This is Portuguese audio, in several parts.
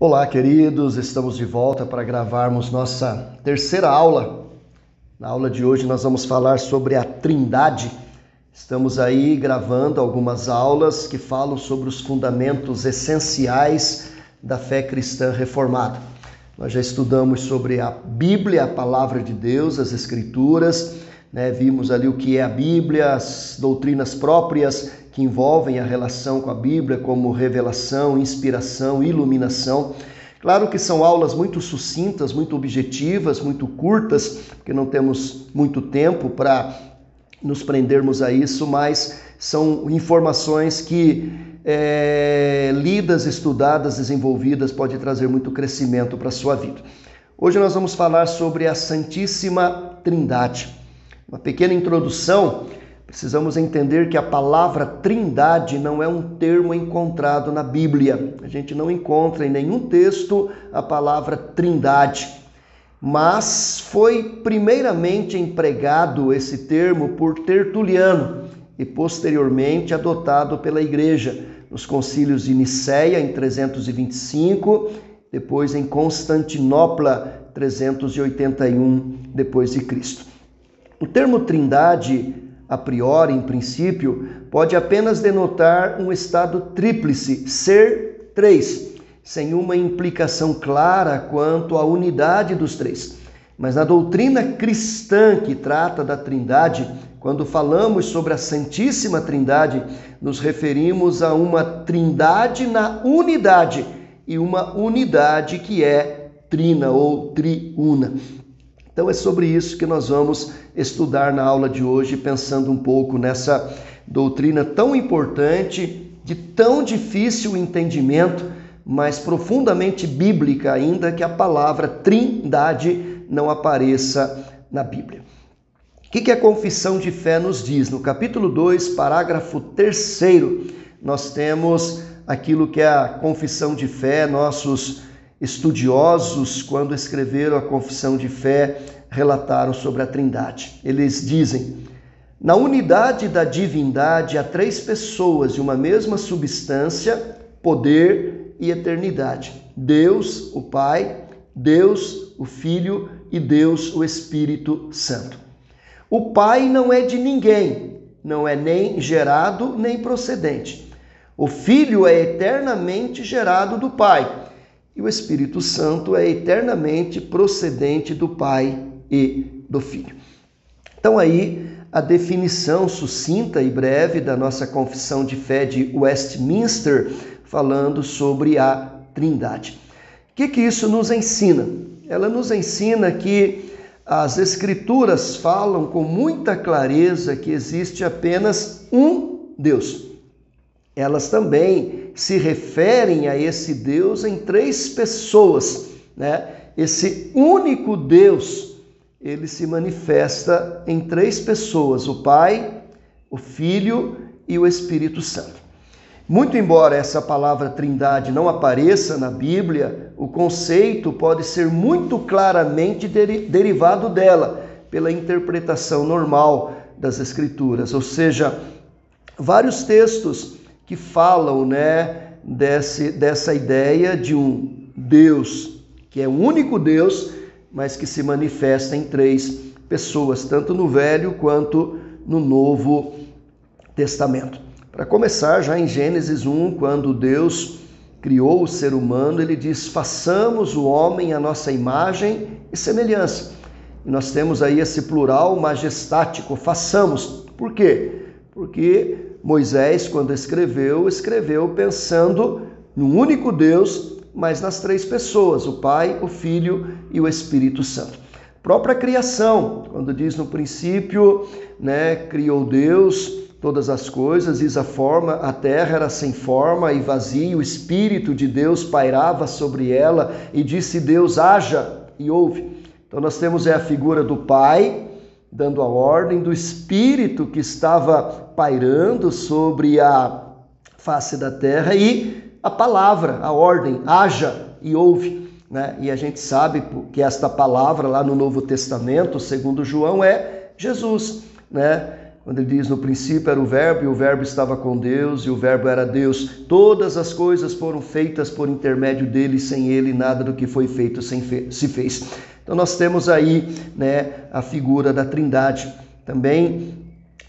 Olá, queridos, estamos de volta para gravarmos nossa terceira aula. Na aula de hoje nós vamos falar sobre a Trindade. Estamos aí gravando algumas aulas que falam sobre os fundamentos essenciais da fé cristã reformada. Nós já estudamos sobre a Bíblia, a Palavra de Deus, as Escrituras, vimos ali o que é a Bíblia, as doutrinas próprias que envolvem a relação com a Bíblia, como revelação, inspiração, iluminação. Claro que são aulas muito sucintas, muito objetivas, muito curtas, porque não temos muito tempo para nos prendermos a isso, mas são informações que, lidas, estudadas, desenvolvidas, pode trazer muito crescimento para a sua vida. Hoje nós vamos falar sobre a Santíssima Trindade. Uma pequena introdução. Precisamos entender que a palavra Trindade não é um termo encontrado na Bíblia. A gente não encontra em nenhum texto a palavra Trindade. Mas foi primeiramente empregado esse termo por Tertuliano e posteriormente adotado pela Igreja nos concílios de Nicéia em 325, depois em Constantinopla 381 depois de Cristo. O termo Trindade, a priori, em princípio, pode apenas denotar um estado tríplice, ser três, sem uma implicação clara quanto à unidade dos três. Mas na doutrina cristã que trata da Trindade, quando falamos sobre a Santíssima Trindade, nos referimos a uma trindade na unidade e uma unidade que é trina ou triuna. Então é sobre isso que nós vamos estudar na aula de hoje, pensando um pouco nessa doutrina tão importante, de tão difícil entendimento, mas profundamente bíblica ainda, que a palavra Trindade não apareça na Bíblia. O que a Confissão de Fé nos diz? No capítulo 2, parágrafo 3º, nós temos aquilo que é a Confissão de Fé. Nossos estudiosos, quando escreveram a Confissão de Fé, relataram sobre a Trindade. Eles dizem: na unidade da divindade há três pessoas de uma mesma substância, poder e eternidade. Deus, o Pai, Deus, o Filho e Deus, o Espírito Santo. O Pai não é de ninguém, não é nem gerado nem procedente. O Filho é eternamente gerado do Pai. E o Espírito Santo é eternamente procedente do Pai e do Filho. Então aí a definição sucinta e breve da nossa Confissão de Fé de Westminster, falando sobre a Trindade. O que isso nos ensina? Ela nos ensina que as Escrituras falam com muita clareza que existe apenas um Deus. Elas também se referem a esse Deus em três pessoas, Esse único Deus, ele se manifesta em três pessoas: o Pai, o Filho e o Espírito Santo. Muito embora essa palavra Trindade não apareça na Bíblia, o conceito pode ser muito claramente derivado dela, pela interpretação normal das Escrituras. Ou seja, vários textos que falam dessa ideia de um Deus, que é o único Deus, mas que se manifesta em três pessoas, tanto no Velho quanto no Novo Testamento. Para começar, já em Gênesis 1, quando Deus criou o ser humano, ele diz: façamos o homem à nossa imagem e semelhança. E nós temos aí esse plural majestático, façamos. Por quê? Porque Moisés, quando escreveu pensando num único Deus, mas nas três pessoas: o Pai, o Filho e o Espírito Santo. Própria criação, quando diz no princípio, criou Deus todas as coisas, eis a forma, a terra era sem forma e vazia, o Espírito de Deus pairava sobre ela, e disse Deus: haja, e houve. Então nós temos a figura do Pai dando a ordem, do Espírito que estava pairando sobre a face da terra, e a palavra, a ordem: haja e ouve. E a gente sabe que esta palavra lá no Novo Testamento, segundo João, é Jesus. Quando ele diz: no princípio era o Verbo, e o Verbo estava com Deus, e o Verbo era Deus. Todas as coisas foram feitas por intermédio dele, sem ele nada do que foi feito se fez. Então nós temos aí, né, a figura da Trindade. Também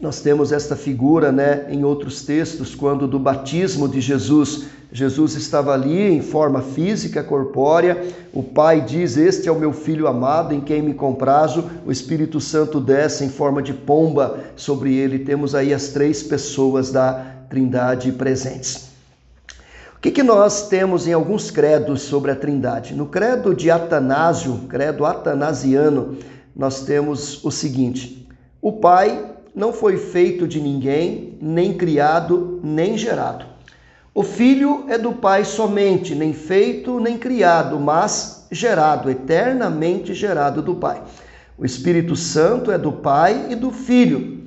nós temos esta figura, né, em outros textos, quando do batismo de Jesus. Jesus estava ali em forma física, corpórea. O Pai diz: este é o meu Filho amado, em quem me comprazo. O Espírito Santo desce em forma de pomba sobre ele. Temos aí as três pessoas da Trindade presentes. O que nós temos em alguns credos sobre a Trindade? No credo de Atanásio, credo atanasiano, nós temos o seguinte: o Pai não foi feito de ninguém, nem criado, nem gerado. O Filho é do Pai somente, nem feito, nem criado, mas gerado, eternamente gerado do Pai. O Espírito Santo é do Pai e do Filho,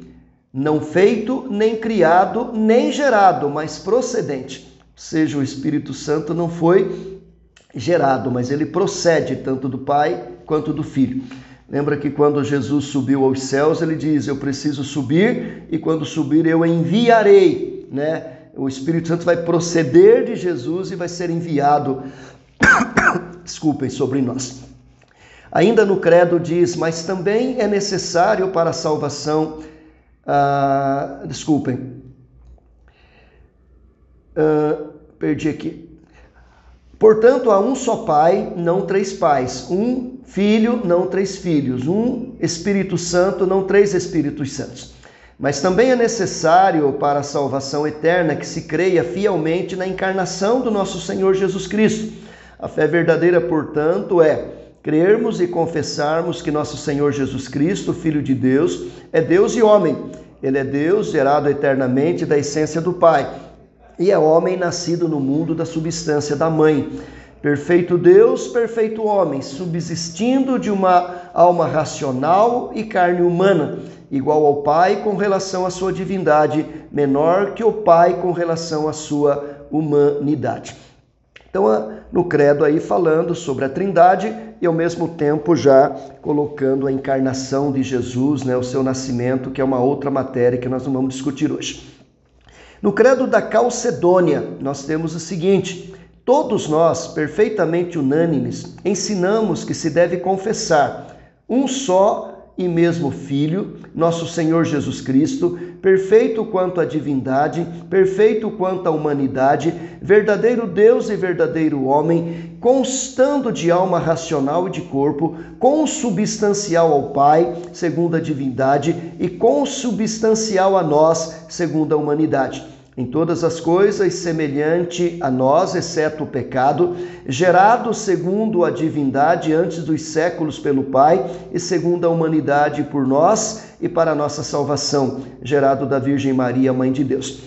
não feito, nem criado, nem gerado, mas procedente. Ou seja, o Espírito Santo não foi gerado, mas ele procede tanto do Pai quanto do Filho. Lembra que quando Jesus subiu aos céus, ele diz: eu preciso subir, e quando subir eu enviarei, né? O Espírito Santo vai proceder de Jesus e vai ser enviado, desculpem, sobre nós. Ainda no credo diz: mas também é necessário para a salvação, perdi aqui. Portanto, há um só Pai, não três pais. Um Filho, não três filhos. Um Espírito Santo, não três Espíritos Santos. Mas também é necessário para a salvação eterna que se creia fielmente na encarnação do nosso Senhor Jesus Cristo. A fé verdadeira, portanto, é crermos e confessarmos que nosso Senhor Jesus Cristo, Filho de Deus, é Deus e homem. Ele é Deus, gerado eternamente da essência do Pai, e é homem nascido no mundo da substância da mãe. Perfeito Deus, perfeito homem, subsistindo de uma alma racional e carne humana, igual ao Pai com relação à sua divindade, menor que o Pai com relação à sua humanidade. Então, no credo aí falando sobre a Trindade e ao mesmo tempo já colocando a encarnação de Jesus, né, o seu nascimento, que é uma outra matéria que nós não vamos discutir hoje. No credo da Calcedônia, nós temos o seguinte: todos nós, perfeitamente unânimes, ensinamos que se deve confessar um só e mesmo Filho, nosso Senhor Jesus Cristo, perfeito quanto à divindade, perfeito quanto à humanidade, verdadeiro Deus e verdadeiro homem, constando de alma racional e de corpo, consubstancial ao Pai, segundo a divindade, e consubstancial a nós, segundo a humanidade. Em todas as coisas, semelhante a nós, exceto o pecado, gerado segundo a divindade antes dos séculos pelo Pai, e segundo a humanidade por nós e para a nossa salvação, gerado da Virgem Maria, Mãe de Deus.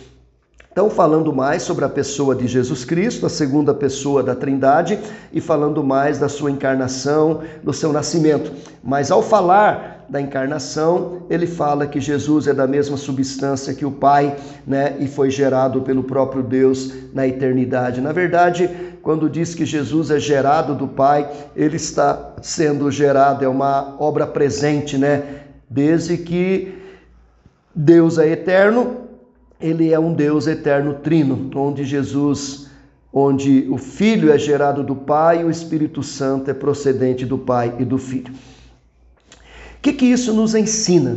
Então, falando mais sobre a pessoa de Jesus Cristo, a segunda pessoa da Trindade, e falando mais da sua encarnação, do seu nascimento. Mas ao falar da encarnação, ele fala que Jesus é da mesma substância que o Pai, né, e foi gerado pelo próprio Deus na eternidade. Na verdade, quando diz que Jesus é gerado do Pai, ele está sendo gerado, é uma obra presente, né? Desde que Deus é eterno, ele é um Deus eterno trino, onde o Filho é gerado do Pai e o Espírito Santo é procedente do Pai e do Filho. O que isso nos ensina?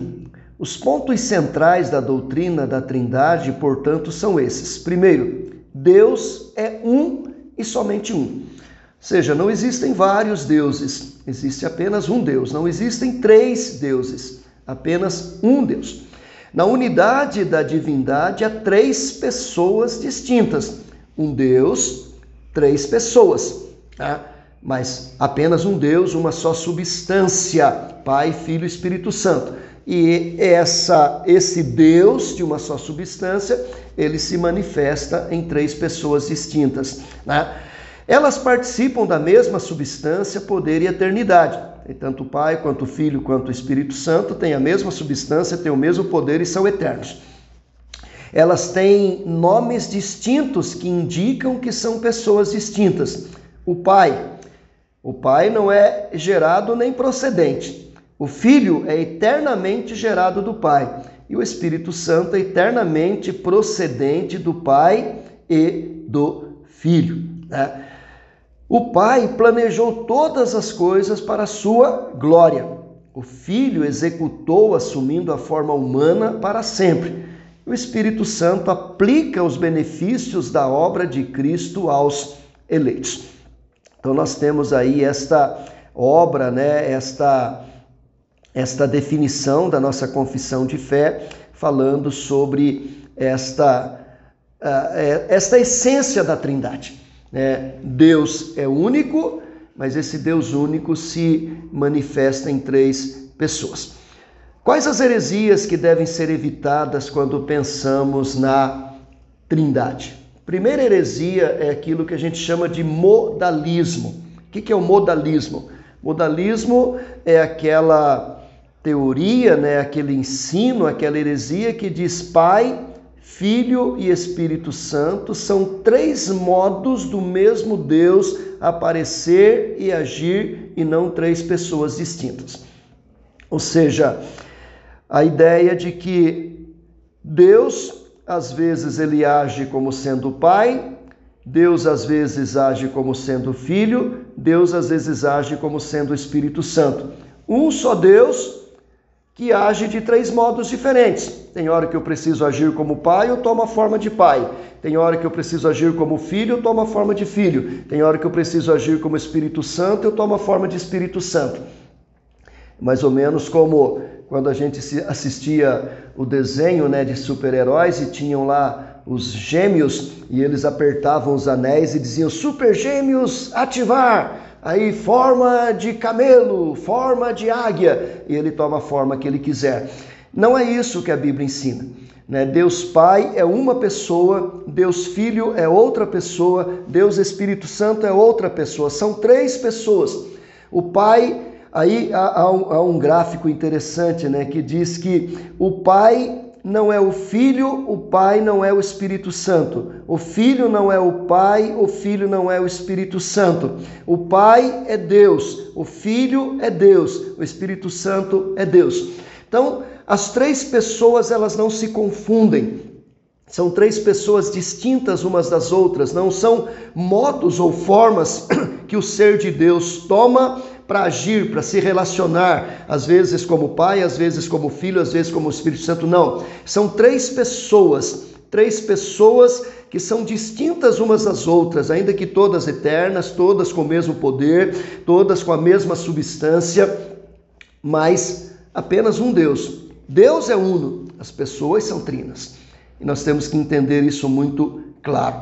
Os pontos centrais da doutrina da Trindade, portanto, são esses. Primeiro, Deus é um e somente um. Ou seja, não existem vários deuses, existe apenas um Deus. Não existem três deuses, apenas um Deus. Na unidade da divindade há três pessoas distintas. Um Deus, três pessoas, tá? Mas apenas um Deus, uma só substância, Pai, Filho e Espírito Santo. E esse Deus de uma só substância, ele se manifesta em três pessoas distintas, né? Elas participam da mesma substância, poder e eternidade. E tanto o Pai, quanto o Filho, quanto o Espírito Santo têm a mesma substância, têm o mesmo poder e são eternos. Elas têm nomes distintos que indicam que são pessoas distintas. O Pai não é gerado nem procedente. O Filho é eternamente gerado do Pai. e o Espírito Santo é eternamente procedente do Pai e do Filho, né? O Pai planejou todas as coisas para a sua glória. O Filho executou assumindo a forma humana para sempre. O Espírito Santo aplica os benefícios da obra de Cristo aos eleitos. Então nós temos aí esta obra, né, esta definição da nossa confissão de fé, falando sobre esta essência da Trindade. Deus é único, mas esse Deus único se manifesta em três pessoas. Quais as heresias que devem ser evitadas quando pensamos na Trindade? Primeira heresia é aquilo que a gente chama de modalismo. O que é o modalismo? Modalismo é aquela teoria, né, aquele ensino, aquela heresia que diz Pai, Filho e Espírito Santo são três modos do mesmo Deus aparecer e agir e não três pessoas distintas. Ou seja, a ideia de que Deus, às vezes, ele age como sendo Pai, Deus, às vezes, age como sendo Filho, Deus, às vezes, age como sendo o Espírito Santo. Um só Deus que age de três modos diferentes. Tem hora que eu preciso agir como pai, eu tomo a forma de pai. Tem hora que eu preciso agir como filho, eu tomo a forma de filho. Tem hora que eu preciso agir como Espírito Santo, eu tomo a forma de Espírito Santo. Mais ou menos como quando a gente assistia o desenho, né, de super-heróis e tinham lá os gêmeos e eles apertavam os anéis e diziam Super Gêmeos ativar! Aí forma de camelo, forma de águia, e ele toma a forma que ele quiser. Não é isso que a Bíblia ensina, né? Deus Pai é uma pessoa, Deus Filho é outra pessoa, Deus Espírito Santo é outra pessoa, são três pessoas. O Pai, aí há um gráfico interessante, né, que diz que o Pai não é o Filho, o Pai não é o Espírito Santo. O Filho não é o Pai, o Filho não é o Espírito Santo. O Pai é Deus, o Filho é Deus, o Espírito Santo é Deus. Então, as três pessoas, elas não se confundem. São três pessoas distintas umas das outras, não são modos ou formas que o ser de Deus toma para agir, para se relacionar, às vezes como Pai, às vezes como Filho, às vezes como Espírito Santo, não. São três pessoas que são distintas umas das outras, ainda que todas eternas, todas com o mesmo poder, todas com a mesma substância, mas apenas um Deus. Deus é uno, as pessoas são trinas. E nós temos que entender isso muito claro.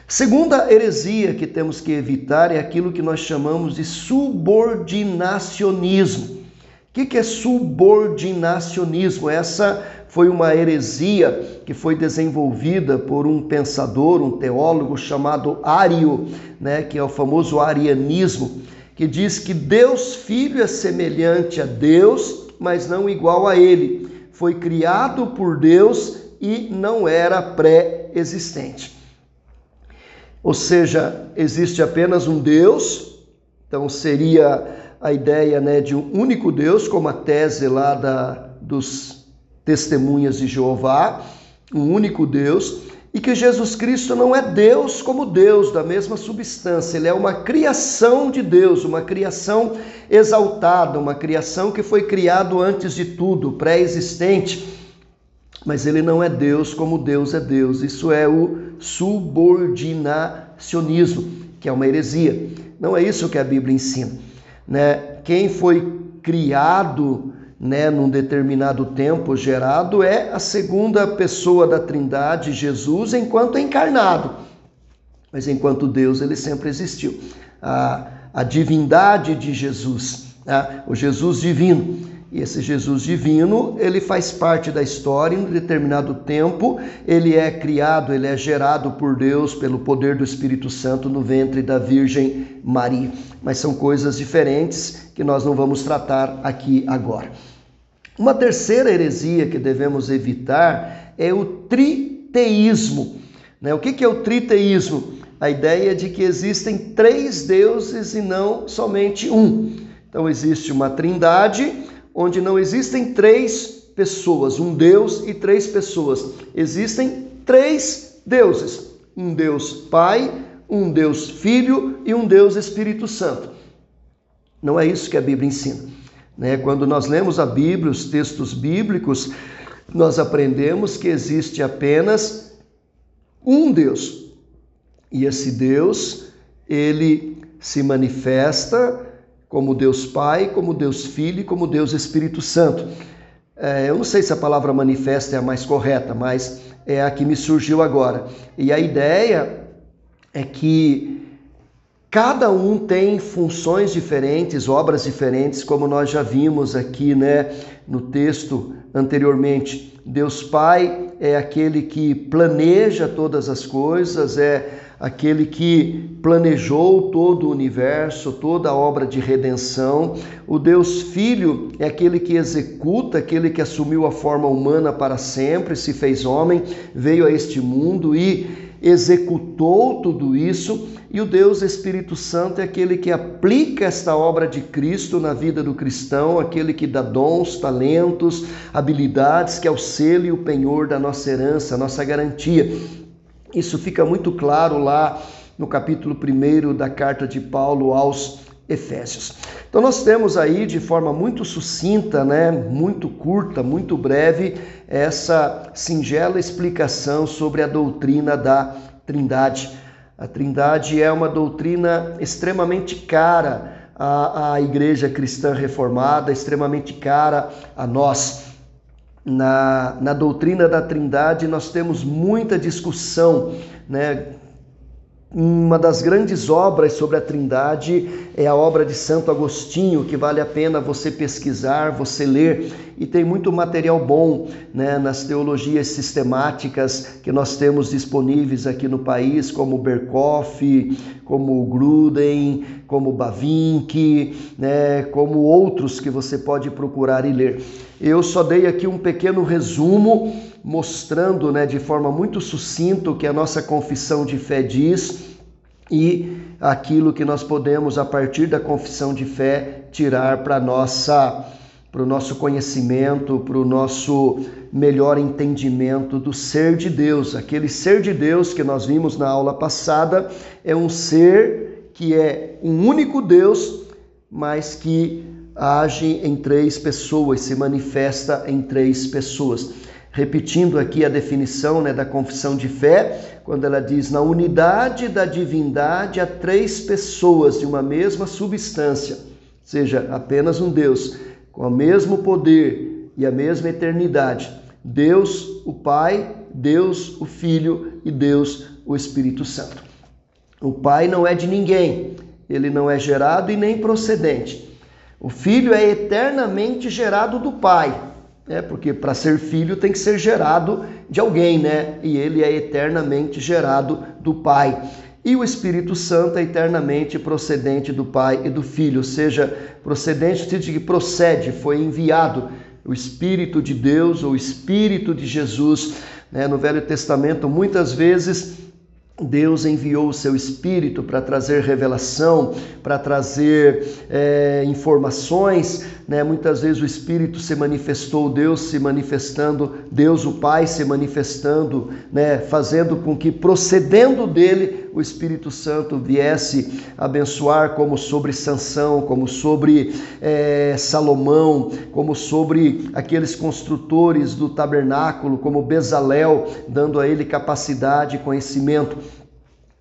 Segunda heresia que temos que evitar é aquilo que nós chamamos de subordinacionismo. O que é subordinacionismo? Essa foi uma heresia que foi desenvolvida por um pensador, um teólogo chamado Ario, né, que é o famoso arianismo, que diz que Deus Filho é semelhante a Deus, mas não igual a Ele. Foi criado por Deus e não era pré-existente. Ou seja, existe apenas um Deus, então seria a ideia, né, de um único Deus, como a tese lá dos testemunhas de Jeová, um único Deus, e que Jesus Cristo não é Deus como Deus, da mesma substância, ele é uma criação de Deus, uma criação exaltada, uma criação que foi criado antes de tudo, pré-existente, mas ele não é Deus como Deus é Deus. Isso é o subordinacionismo, que é uma heresia. Não é isso que a Bíblia ensina, né? Quem foi criado, né, num determinado tempo, gerado, é a segunda pessoa da Trindade, Jesus, enquanto encarnado. Mas enquanto Deus, ele sempre existiu. A divindade de Jesus, né? O Jesus divino. E esse Jesus divino, ele faz parte da história em um determinado tempo, ele é criado, ele é gerado por Deus pelo poder do Espírito Santo no ventre da Virgem Maria. Mas são coisas diferentes que nós não vamos tratar aqui agora. Uma terceira heresia que devemos evitar é o triteísmo. O que é o triteísmo? A ideia de que existem três deuses e não somente um. Então existe uma trindade, onde não existem três pessoas, um Deus e 3 pessoas. Existem 3 deuses, um Deus Pai, um Deus Filho e um Deus Espírito Santo. Não é isso que a Bíblia ensina, né? Quando nós lemos a Bíblia, os textos bíblicos, nós aprendemos que existe apenas um Deus. E esse Deus, ele se manifesta como Deus Pai, como Deus Filho e como Deus Espírito Santo. Eu não sei se a palavra manifesta é a mais correta, mas é a que me surgiu agora. E a ideia é que cada um tem funções diferentes, obras diferentes, como nós já vimos aqui, né, no texto anteriormente. Deus Pai é aquele que planeja todas as coisas, é aquele que planejou todo o universo, toda a obra de redenção. O Deus Filho é aquele que executa, aquele que assumiu a forma humana para sempre, se fez homem, veio a este mundo e executou tudo isso. E o Deus Espírito Santo é aquele que aplica esta obra de Cristo na vida do cristão, aquele que dá dons, talentos, habilidades, que é o selo e o penhor da nossa herança, a nossa garantia. Isso fica muito claro lá no capítulo 1 da carta de Paulo aos Efésios. Então nós temos aí de forma muito sucinta, né, muito curta, muito breve, essa singela explicação sobre a doutrina da Trindade. A Trindade é uma doutrina extremamente cara à Igreja Cristã Reformada, extremamente cara a nós. Na doutrina da Trindade nós temos muita discussão, né? Uma das grandes obras sobre a Trindade é a obra de Santo Agostinho, que vale a pena você pesquisar, você ler, e tem muito material bom, né, nas teologias sistemáticas que nós temos disponíveis aqui no país, como Berkoff, como Gruden, como Bavinck, né, como outros que você pode procurar e ler. Eu só dei aqui um pequeno resumo, mostrando, né, de forma muito sucinta o que a nossa confissão de fé diz e aquilo que nós podemos, a partir da confissão de fé, tirar para o nosso conhecimento, para o nosso melhor entendimento do ser de Deus. Aquele ser de Deus que nós vimos na aula passada é um ser que é um único Deus, mas que age em 3 pessoas, se manifesta em 3 pessoas. Repetindo aqui a definição, né, da confissão de fé, quando ela diz: na unidade da divindade há 3 pessoas de uma mesma substância, ou seja, apenas um Deus, com o mesmo poder e a mesma eternidade. Deus o Pai, Deus o Filho e Deus o Espírito Santo. O Pai não é de ninguém, ele não é gerado e nem procedente. O Filho é eternamente gerado do Pai. Porque para ser filho tem que ser gerado de alguém, né? E ele é eternamente gerado do Pai. E o Espírito Santo é eternamente procedente do Pai e do Filho, ou seja, procedente no sentido de que procede, foi enviado. O Espírito de Deus, ou o Espírito de Jesus, né? No Velho Testamento, muitas vezes Deus enviou o seu Espírito para trazer revelação, para trazer informações, né? Muitas vezes o Espírito se manifestou, Deus se manifestando, Deus o Pai se manifestando, né? Fazendo com que, procedendo dele, o Espírito Santo viesse abençoar, como sobre Sansão, como sobre Salomão, como sobre aqueles construtores do tabernáculo, como Bezalel, dando a ele capacidade e conhecimento.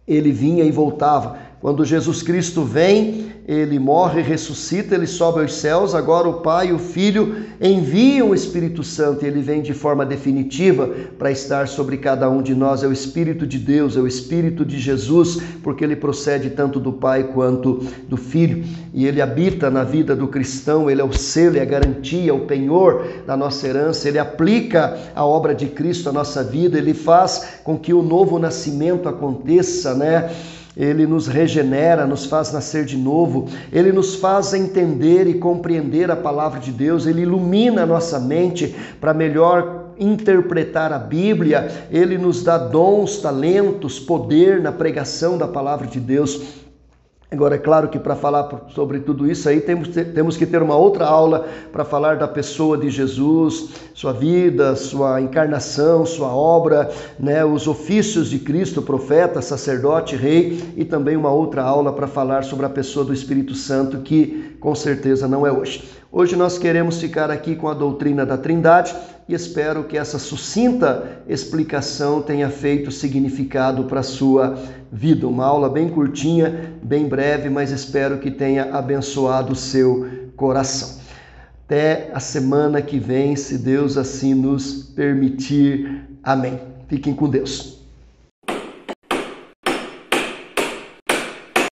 Ele vinha e voltava. Quando Jesus Cristo vem, ele morre, ressuscita, ele sobe aos céus. Agora o Pai e o Filho enviam o Espírito Santo e ele vem de forma definitiva para estar sobre cada um de nós. É o Espírito de Deus, é o Espírito de Jesus, porque ele procede tanto do Pai quanto do Filho. E ele habita na vida do cristão, ele é o selo, é a garantia, o penhor da nossa herança. Ele aplica a obra de Cristo à nossa vida, ele faz com que o novo nascimento aconteça, né? Ele nos regenera, nos faz nascer de novo, ele nos faz entender e compreender a palavra de Deus, ele ilumina a nossa mente para melhor interpretar a Bíblia, ele nos dá dons, talentos, poder na pregação da palavra de Deus. Agora, é claro que para falar sobre tudo isso aí, temos que ter uma outra aula para falar da pessoa de Jesus, sua vida, sua encarnação, sua obra, né, os ofícios de Cristo, profeta, sacerdote, rei, e também uma outra aula para falar sobre a pessoa do Espírito Santo, que com certeza não é hoje. Hoje nós queremos ficar aqui com a doutrina da Trindade e espero que essa sucinta explicação tenha feito significado para a sua vida. Uma aula bem curtinha, bem breve, mas espero que tenha abençoado o seu coração. Até a semana que vem, se Deus assim nos permitir. Amém. Fiquem com Deus.